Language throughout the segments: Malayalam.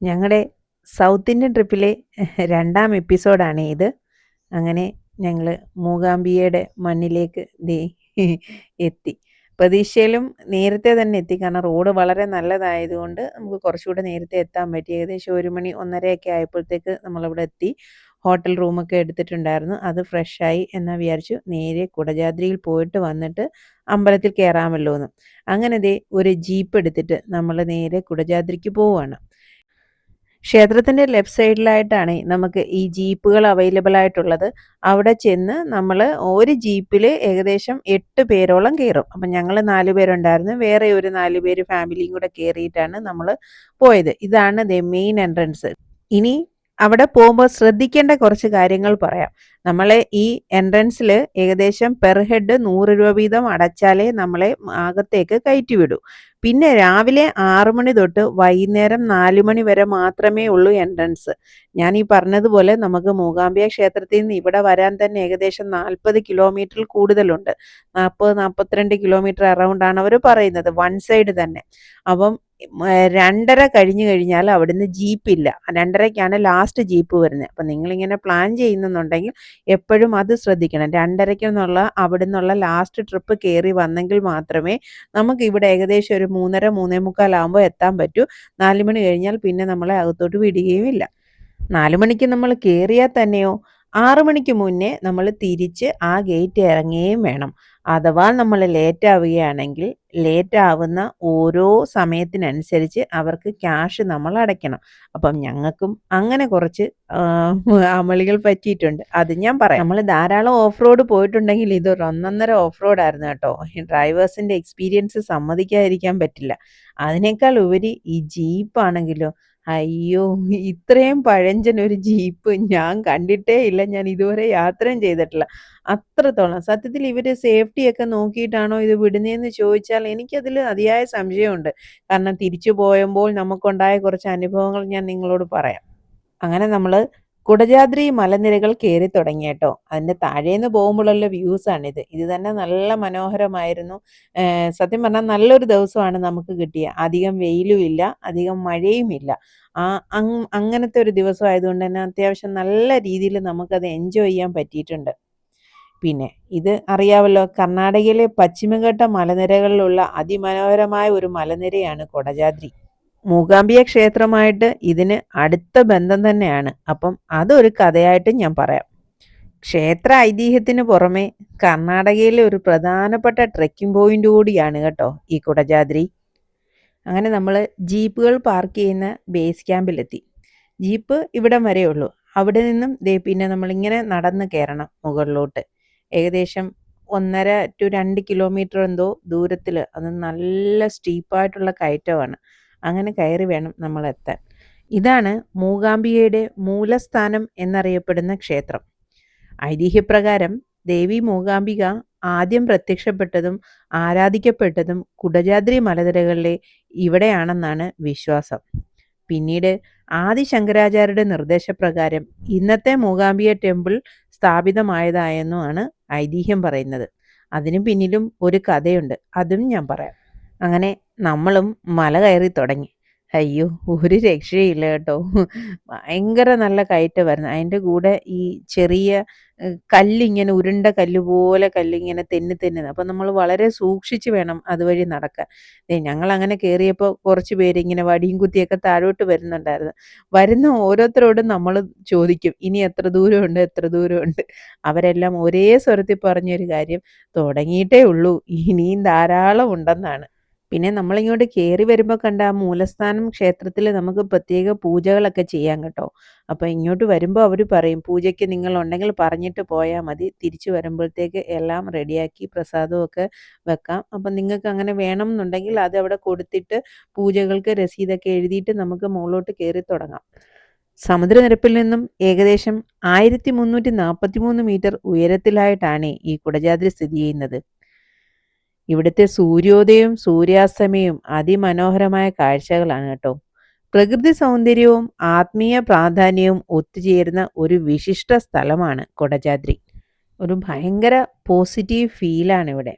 ഞങ്ങളുടെ സൗത്ത് ഇന്ത്യൻ ട്രിപ്പിലെ 2ാം എപ്പിസോഡാണ് ഇത്. അങ്ങനെ ഞങ്ങൾ മൂകാംബികയുടെ മണ്ണിലേക്ക് എത്തി. പ്രതീക്ഷയിലും നേരത്തെ തന്നെ എത്തി. കാരണം റോഡ് വളരെ നല്ലതായതുകൊണ്ട് നമുക്ക് കുറച്ചുകൂടെ നേരത്തെ എത്താൻ പറ്റി. ഏകദേശം 1 മണി 1:30 ആയപ്പോഴത്തേക്ക് നമ്മളവിടെ എത്തി. ഹോട്ടൽ റൂമൊക്കെ എടുത്തിട്ടുണ്ടായിരുന്നു. അത് ഫ്രഷായി എന്ന് വിചാരിച്ചു നേരെ കുടജാദ്രിയിൽ പോയിട്ട് വന്നിട്ട് അമ്പലത്തിൽ കയറാമല്ലോ എന്ന്. അങ്ങനെ ഒരു ജീപ്പ് എടുത്തിട്ട് നമ്മൾ നേരെ കുടജാദ്രിക്ക് പോവുകയാണ്. ക്ഷേത്രത്തിൻ്റെ ലെഫ്റ്റ് സൈഡിലായിട്ടാണ് നമുക്ക് ഈ ജീപ്പുകൾ അവൈലബിൾ ആയിട്ടുള്ളത്. അവിടെ ചെന്ന് നമ്മൾ ഒരു ജീപ്പിൽ ഏകദേശം 8 പേരോളം കയറും. അപ്പം ഞങ്ങൾ 4 പേരുണ്ടായിരുന്നു. വേറെ ഒരു 4 പേര് ഫാമിലിയും കൂടെ കയറിയിട്ടാണ് നമ്മൾ പോയത്. ഇതാണ് മെയിൻ എൻട്രൻസ്. ഇനി അവിടെ പോകുമ്പോൾ ശ്രദ്ധിക്കേണ്ട കുറച്ച് കാര്യങ്ങൾ പറയാം. നമ്മൾ ഈ എൻട്രൻസിൽ ഏകദേശം പെർ ഹെഡ് 100 രൂപ വീതം അടച്ചാലേ നമ്മളെ അകത്തേക്ക് കയറ്റി വിടൂ. പിന്നെ രാവിലെ 6 മണി തൊട്ട് വൈകുന്നേരം 4 മണി വരെ മാത്രമേ ഉള്ളൂ എൻട്രൻസ്. ഞാൻ ഈ പറഞ്ഞതുപോലെ നമുക്ക് മൂകാംബിക ക്ഷേത്രത്തിൽ നിന്ന് ഇവിടെ വരാൻ തന്നെ ഏകദേശം 40 കിലോമീറ്ററിൽ കൂടുതലുണ്ട്. 40-42 കിലോമീറ്റർ അറൗണ്ടാണ് അവർ പറയുന്നത്, വൺ സൈഡ് തന്നെ. അപ്പം 2:30 കഴിഞ്ഞു കഴിഞ്ഞാൽ അവിടുന്ന് ജീപ്പില്ല. 2:30ക്കാണ് ലാസ്റ്റ് ജീപ്പ് വരുന്നത്. അപ്പം നിങ്ങളിങ്ങനെ പ്ലാൻ ചെയ്യുന്നുണ്ടെങ്കിൽ എപ്പോഴും അത് ശ്രദ്ധിക്കണം. 2:30 അവിടെ നിന്നുള്ള ലാസ്റ്റ് ട്രിപ്പ് കയറി വന്നെങ്കിൽ മാത്രമേ നമുക്ക് ഇവിടെ ഏകദേശം ഒരു 3:30 3:45 ആകുമ്പോൾ എത്താൻ പറ്റൂ. 4 മണി കഴിഞ്ഞാൽ പിന്നെ നമ്മളെ അകത്തോട്ട് വിടുകയും ഇല്ല. 4 മണിക്ക് നമ്മൾ കയറിയാൽ തന്നെയോ 6 മണിക്ക് മുന്നേ നമ്മൾ തിരിച്ച് ആ ഗേറ്റ് ഇറങ്ങുകയും വേണം. അഥവാ നമ്മൾ ലേറ്റ് ആവുകയാണെങ്കിൽ ലേറ്റ് ആവുന്ന ഓരോ സമയത്തിനനുസരിച്ച് അവർക്ക് ക്യാഷ് നമ്മൾ അടയ്ക്കണം. അപ്പം ഞങ്ങൾക്കും അങ്ങനെ കുറച്ച് അമളികൾ പറ്റിയിട്ടുണ്ട്. അത് ഞാൻ പറയാം. നമ്മൾ ധാരാളം ഓഫ് റോഡ് പോയിട്ടുണ്ടെങ്കിൽ ഇതൊരു ഒന്നൊന്നര ഓഫ് റോഡായിരുന്നു കേട്ടോ. ഡ്രൈവേഴ്സിൻ്റെ എക്സ്പീരിയൻസ് സമ്മതിക്കാതിരിക്കാൻ പറ്റില്ല. അതിനേക്കാൾ ഉപരി ഈ ജീപ്പാണെങ്കിലോ, അയ്യോ, ഇത്രയും പഴഞ്ചൻ ഒരു ജീപ്പ് ഞാൻ കണ്ടിട്ടേ ഇല്ല. ഞാൻ ഇതുവരെ യാത്രയും ചെയ്തിട്ടില്ല. അത്രത്തോളം സത്യത്തിൽ ഇവർ സേഫ്റ്റിയൊക്കെ നോക്കിയിട്ടാണോ ഇത് വിടുന്നതെന്ന് ചോദിച്ചാൽ എനിക്കതിൽ അതിയായ സംശയമുണ്ട്. കാരണം തിരിച്ചു പോയപ്പോൾ നമുക്കുണ്ടായ കുറച്ച് അനുഭവങ്ങൾ ഞാൻ നിങ്ങളോട് പറയാം. അങ്ങനെ നമ്മൾ കുടജാദ്രി മലനിരകൾ കയറി തുടങ്ങി കേട്ടോ. അതിൻ്റെ താഴേന്ന് പോകുമ്പോഴുള്ള വ്യൂസാണിത്. ഇത് തന്നെ നല്ല മനോഹരമായിരുന്നു. സത്യം പറഞ്ഞാൽ നല്ലൊരു ദിവസമാണ് നമുക്ക് കിട്ടിയത്. അധികം വെയിലും ഇല്ല, അധികം മഴയും ഇല്ല. അങ്ങനത്തെ ഒരു ദിവസം ആയതുകൊണ്ട് തന്നെ അത്യാവശ്യം നല്ല രീതിയിൽ നമുക്കത് എൻജോയ് ചെയ്യാൻ പറ്റിയിട്ടുണ്ട്. പിന്നെ ഇത് അറിയാമല്ലോ, കർണാടകയിലെ പശ്ചിമഘട്ട മലനിരകളിലുള്ള അതിമനോഹരമായ ഒരു മലനിരയാണ് കുടജാദ്രി. മൂകാംബിക ക്ഷേത്രമായിട്ട് ഇതിന് അടുത്ത ബന്ധം തന്നെയാണ്. അപ്പം അതൊരു കഥയായിട്ട് ഞാൻ പറയാം. ക്ഷേത്ര ഐതിഹ്യത്തിന് പുറമെ കർണാടകയിലെ ഒരു പ്രധാനപ്പെട്ട ട്രെക്കിംഗ് പോയിന്റ് കൂടിയാണ് കേട്ടോ ഈ കുടജാദ്രി. അങ്ങനെ നമ്മൾ ജീപ്പുകൾ പാർക്ക് ചെയ്യുന്ന ബേസ് ക്യാമ്പിലെത്തി. ജീപ്പ് ഇവിടം വരെ ഉള്ളൂ. അവിടെ നിന്നും പിന്നെ നമ്മളിങ്ങനെ നടന്ന് കയറണം മുകളിലോട്ട്. ഏകദേശം 1.5 to 2 കിലോമീറ്റർ എന്തോ ദൂരത്തിൽ. അത് നല്ല സ്റ്റീപ്പായിട്ടുള്ള കയറ്റമാണ്. അങ്ങനെ കയറി വേണം നമ്മൾ എത്താൻ. ഇതാണ് മൂകാംബികയുടെ മൂലസ്ഥാനം എന്നറിയപ്പെടുന്ന ക്ഷേത്രം. ഐതിഹ്യപ്രകാരം ദേവി മൂകാംബിക ആദ്യം പ്രത്യക്ഷപ്പെട്ടതും ആരാധിക്കപ്പെട്ടതും കുടജാദ്രി മലനിരകളിലെ ഇവിടെയാണെന്നാണ് വിശ്വാസം. പിന്നീട് ആദിശങ്കരാചാര്യരുടെ നിർദ്ദേശപ്രകാരം ഇന്നത്തെ മൂകാംബിക ടെമ്പിൾ സ്ഥാപിതമായതായെന്നുമാണ് ഐതിഹ്യം പറയുന്നത്. അതിനു പിന്നിലും ഒരു കഥയുണ്ട്, അതും ഞാൻ പറയാം. അങ്ങനെ നമ്മളും മല കയറി തുടങ്ങി. അയ്യോ, ഒരു രക്ഷയില്ല കേട്ടോ. ഭയങ്കര നല്ല കയറ്റമായിരുന്നു. അതിൻ്റെ കൂടെ ഈ ചെറിയ കല്ലിങ്ങനെ ഉരുണ്ട കല്ല് പോലെ കല്ലിങ്ങനെ തെന്നുന്നത്. അപ്പം നമ്മൾ വളരെ സൂക്ഷിച്ച് വേണം അതുവഴി നടക്കാൻ. ഞങ്ങളങ്ങനെ കയറിയപ്പോൾ കുറച്ച് പേരിങ്ങനെ വടിയും കുത്തിയൊക്കെ താഴോട്ട് വരുന്നുണ്ടായിരുന്നു. വരുന്ന ഓരോരുത്തരോടും നമ്മൾ ചോദിക്കും, ഇനി എത്ര ദൂരമുണ്ട്, എത്ര ദൂരമുണ്ട്. അവരെല്ലാം ഒരേ സ്വരത്തിൽ പറഞ്ഞൊരു കാര്യം, തുടങ്ങിയിട്ടേ ഉള്ളൂ, ഇനിയും ധാരാളം ഉണ്ടെന്നാണ്. പിന്നെ നമ്മളിങ്ങോട്ട് കയറി വരുമ്പോൾ കണ്ട ആ മൂലസ്ഥാനം ക്ഷേത്രത്തിൽ നമുക്ക് പ്രത്യേക പൂജകളൊക്കെ ചെയ്യാം കേട്ടോ. അപ്പോൾ ഇങ്ങോട്ട് വരുമ്പോൾ അവർ പറയും, പൂജയ്ക്ക് നിങ്ങളുണ്ടെങ്കിൽ പറഞ്ഞിട്ട് പോയാൽ മതി, തിരിച്ചു വരുമ്പോഴത്തേക്ക് എല്ലാം റെഡിയാക്കി പ്രസാദമൊക്കെ വെക്കാം. അപ്പം നിങ്ങൾക്ക് അങ്ങനെ വേണം എന്നുണ്ടെങ്കിൽ അത് അവിടെ കൊടുത്തിട്ട് പൂജകൾക്ക് രസീതൊക്കെ എഴുതിയിട്ട് നമുക്ക് മുകളിലോട്ട് കയറി തുടങ്ങാം. സമുദ്രനിരപ്പിൽ നിന്നും ഏകദേശം 1343 മീറ്റർ ഉയരത്തിലായിട്ടാണ് ഈ കുടജാദ്രി സ്ഥിതി ചെയ്യുന്നത്. ഇവിടുത്തെ സൂര്യോദയവും സൂര്യാസ്തമയവും അതിമനോഹരമായ കാഴ്ചകളാണ് കേട്ടോ. പ്രകൃതി സൗന്ദര്യവും ആത്മീയ പ്രാധാന്യവും ഒത്തുചേരുന്ന ഒരു വിശിഷ്ട സ്ഥലമാണ് കൊടജാദ്രി. ഒരു ഭയങ്കര പോസിറ്റീവ് ഫീലാണ് ഇവിടെ.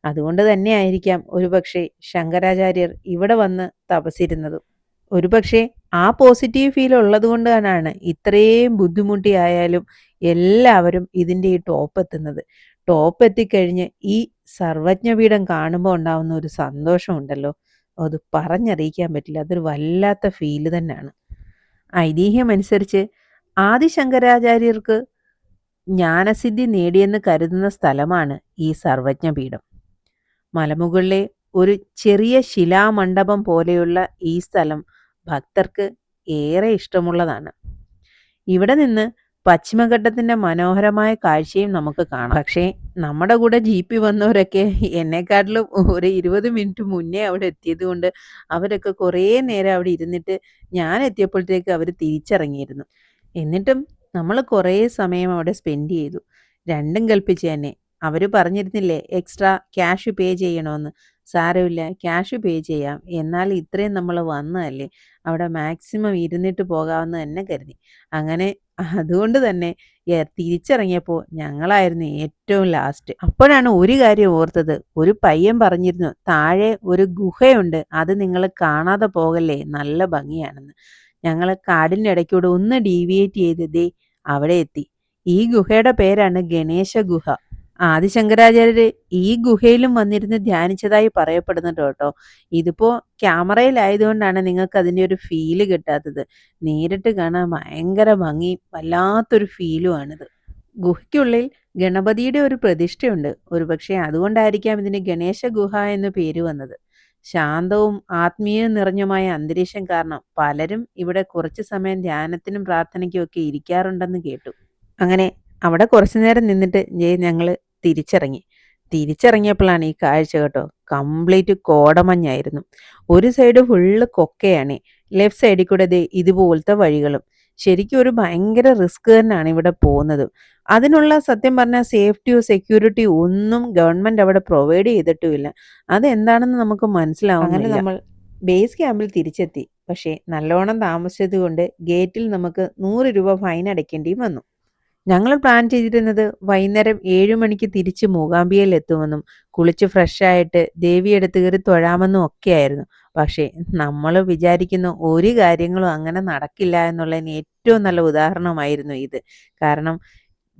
അതുകൊണ്ട് തന്നെ ആയിരിക്കാം ഒരുപക്ഷെ ശങ്കരാചാര്യർ ഇവിടെ വന്ന് തപസിരുന്നതും. ഒരുപക്ഷെ ആ പോസിറ്റീവ് ഫീൽ ഉള്ളത് കൊണ്ട് തന്നെയാണ് ഇത്രയും ബുദ്ധിമുട്ടിയായാലും എല്ലാവരും ഇതിൻ്റെ ഈ ടോപ്പ് എത്തുന്നത്. ടോപ്പ് എത്തിക്കഴിഞ്ഞ് ഈ സർവജ്ഞപീഠം കാണുമ്പോൾ ഉണ്ടാവുന്ന ഒരു സന്തോഷമുണ്ടല്ലോ, അത് പറഞ്ഞറിയിക്കാൻ പറ്റില്ല. അതൊരു വല്ലാത്ത ഫീല് തന്നെയാണ്. ഐതിഹ്യമനുസരിച്ച് ആദിശങ്കരാചാര്യർക്ക് ജ്ഞാനസിദ്ധി നേടിയെന്ന് കരുതുന്ന സ്ഥലമാണ് ഈ സർവജ്ഞപീഠം. മലമുകളിലെ ഒരു ചെറിയ ശിലാമണ്ഡപം പോലെയുള്ള ഈ സ്ഥലം ഭക്തർക്ക് ഏറെ ഇഷ്ടമുള്ളതാണ്. ഇവിടെ നിന്ന് പശ്ചിമഘട്ടത്തിന്റെ മനോഹരമായ കാഴ്ചയും നമുക്ക് കാണാം. പക്ഷേ നമ്മുടെ കൂടെ ജീപ്പിൽ വന്നവരൊക്കെ എന്നെക്കാട്ടിലും ഒരു 20 മിനിറ്റ് മുന്നേ അവിടെ എത്തിയത് കൊണ്ട് അവരൊക്കെ കുറേ നേരം അവിടെ ഇരുന്നിട്ട് ഞാൻ എത്തിയപ്പോഴത്തേക്ക് അവർ തിരിച്ചിറങ്ങിയിരുന്നു. എന്നിട്ടും നമ്മൾ കുറേ സമയം അവിടെ സ്പെൻഡ് ചെയ്തു. രണ്ടും കൽപ്പിച്ച് തന്നെ. അവർ പറഞ്ഞിരുന്നില്ലേ എക്സ്ട്രാ ക്യാഷ് പേ ചെയ്യണമെന്ന്. സാരമില്ല, ക്യാഷ് പേ ചെയ്യാം, എന്നാൽ ഇത്രയും നമ്മൾ വന്നതല്ലേ, അവിടെ മാക്സിമം ഇരുന്നിട്ട് പോകാമെന്ന് തന്നെ കരുതി. അങ്ങനെ അതുകൊണ്ട് തന്നെ തിരിച്ചിറങ്ങിയപ്പോൾ ഞങ്ങളായിരുന്നു ഏറ്റവും ലാസ്റ്റ്. അപ്പോഴാണ് ഒരു കാര്യം ഓർത്തത്. ഒരു പയ്യൻ പറഞ്ഞിരുന്നു താഴെ ഒരു ഗുഹയുണ്ട്, അത് നിങ്ങൾ കാണാതെ പോകല്ലേ, നല്ല ഭംഗിയാണെന്ന്. ഞങ്ങൾ കാടിൻ്റെ ഇടയ്ക്കൂടെ ഒന്ന് ഡീവിയേറ്റ് ചെയ്ത് ദേ അവിടെ എത്തി. ഈ ഗുഹയുടെ പേരാണ് ഗണേശ ഗുഹ. ആദിശങ്കരാചാര്യര് ഈ ഗുഹയിലും വന്നിരുന്ന് ധ്യാനിച്ചതായി പറയപ്പെടുന്നുണ്ട് കേട്ടോ. ഇതിപ്പോ ക്യാമറയിലായതുകൊണ്ടാണ് നിങ്ങൾക്ക് അതിൻ്റെ ഒരു ഫീല് കിട്ടാത്തത്. നേരിട്ട് കാണാൻ ഭയങ്കര ഭംഗി, വല്ലാത്തൊരു ഫീലുമാണിത്. ഗുഹയ്ക്കുള്ളിൽ ഗണപതിയുടെ ഒരു പ്രതിഷ്ഠയുണ്ട്. ഒരുപക്ഷെ അതുകൊണ്ടായിരിക്കാം ഇതിന് ഗണേശ ഗുഹ എന്ന് പേര് വന്നത്. ശാന്തവും ആത്മീയവും നിറഞ്ഞുമായ അന്തരീക്ഷം കാരണം പലരും ഇവിടെ കുറച്ചു സമയം ധ്യാനത്തിനും പ്രാർത്ഥനയ്ക്കും ഒക്കെ ഇരിക്കാറുണ്ടെന്ന് കേട്ടു. അങ്ങനെ അവിടെ കുറച്ചു നേരം നിന്നിട്ട് ഞങ്ങൾ തിരിച്ചിറങ്ങിയപ്പോഴാണ് ഈ കാഴ്ച കേട്ടോ. കംപ്ലീറ്റ് കോടമഞ്ഞായിരുന്നു. ഒരു സൈഡ് ഫുള്ള് കൊക്കയാണ്, ലെഫ്റ്റ് സൈഡിൽ കൂടെ ഇതുപോലത്തെ വഴികളും. ശരിക്കും ഒരു ഭയങ്കര റിസ്ക് തന്നെയാണ് ഇവിടെ പോകുന്നത്. അതിനുള്ള സത്യം പറഞ്ഞാൽ സേഫ്റ്റിയോ സെക്യൂരിറ്റിയോ ഒന്നും ഗവൺമെന്റ് അവിടെ പ്രൊവൈഡ് ചെയ്തിട്ടുമില്ല. അതെന്താണെന്ന് നമുക്ക് മനസ്സിലാവുന്നില്ല. അങ്ങനെ നമ്മൾ ബേസ് ക്യാമ്പിൽ തിരിച്ചെത്തി. പക്ഷേ നല്ലോണം താമസിച്ചത് കൊണ്ട് ഗേറ്റിൽ നമുക്ക് 100 രൂപ ഫൈൻ അടയ്ക്കേണ്ടിയും വന്നു. ഞങ്ങൾ പ്ലാൻ ചെയ്തിരുന്നത് വൈകുന്നേരം 7 മണിക്ക് തിരിച്ച് മൂകാംബികയിൽ എത്തുമെന്നും കുളിച്ച് ഫ്രഷായിട്ട് ദേവിയെടുത്ത് കയറി തൊഴാമെന്നും ഒക്കെയായിരുന്നു. പക്ഷേ നമ്മൾ വിചാരിക്കുന്ന ഒരു കാര്യങ്ങളും അങ്ങനെ നടക്കില്ല എന്നുള്ളതിന് ഏറ്റവും നല്ല ഉദാഹരണമായിരുന്നു ഇത്. കാരണം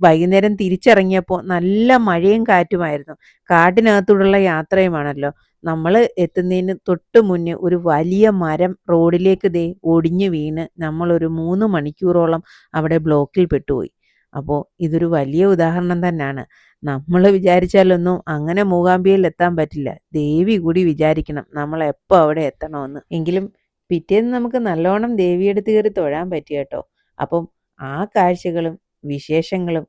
വൈകുന്നേരം തിരിച്ചിറങ്ങിയപ്പോൾ നല്ല മഴയും കാറ്റുമായിരുന്നു. കാട്ടിനകത്തൂടെയുള്ള യാത്രയുമാണല്ലോ. നമ്മൾ എത്തുന്നതിന് തൊട്ട് മുന്നേ ഒരു വലിയ മരം റോഡിലേക്ക് ഒടിഞ്ഞു വീണ് നമ്മളൊരു 3 മണിക്കൂറോളം അവിടെ ബ്ലോക്കിൽ പെട്ടുപോയി. അപ്പോൾ ഇതൊരു വലിയ ഉദാഹരണം തന്നെയാണ്. നമ്മൾ വിചാരിച്ചാലൊന്നും അങ്ങനെ മൂകാംബികയിൽ എത്താൻ പറ്റില്ല. ദേവി കൂടി വിചാരിക്കണം നമ്മൾ എപ്പോൾ അവിടെ എത്തണമെന്ന്. എങ്കിലും പിറ്റേന്ന് നമുക്ക് നല്ലോണം ദേവിയെടുത്ത് കയറി തൊഴാൻ പറ്റി കേട്ടോ. അപ്പം ആ കാഴ്ചകളും വിശേഷങ്ങളും.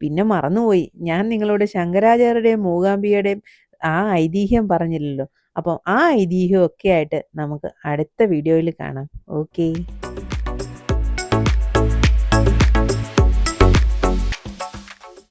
പിന്നെ മറന്നുപോയി, ഞാൻ നിങ്ങളോട് ശങ്കരാചാര്യരുടെയും മൂകാംബികയുടെയും ആ ഐതിഹ്യം പറഞ്ഞില്ലല്ലോ. അപ്പം ആ ഐതിഹ്യം ഒക്കെ ആയിട്ട് നമുക്ക് അടുത്ത വീഡിയോയിൽ കാണാം. ഓക്കേ.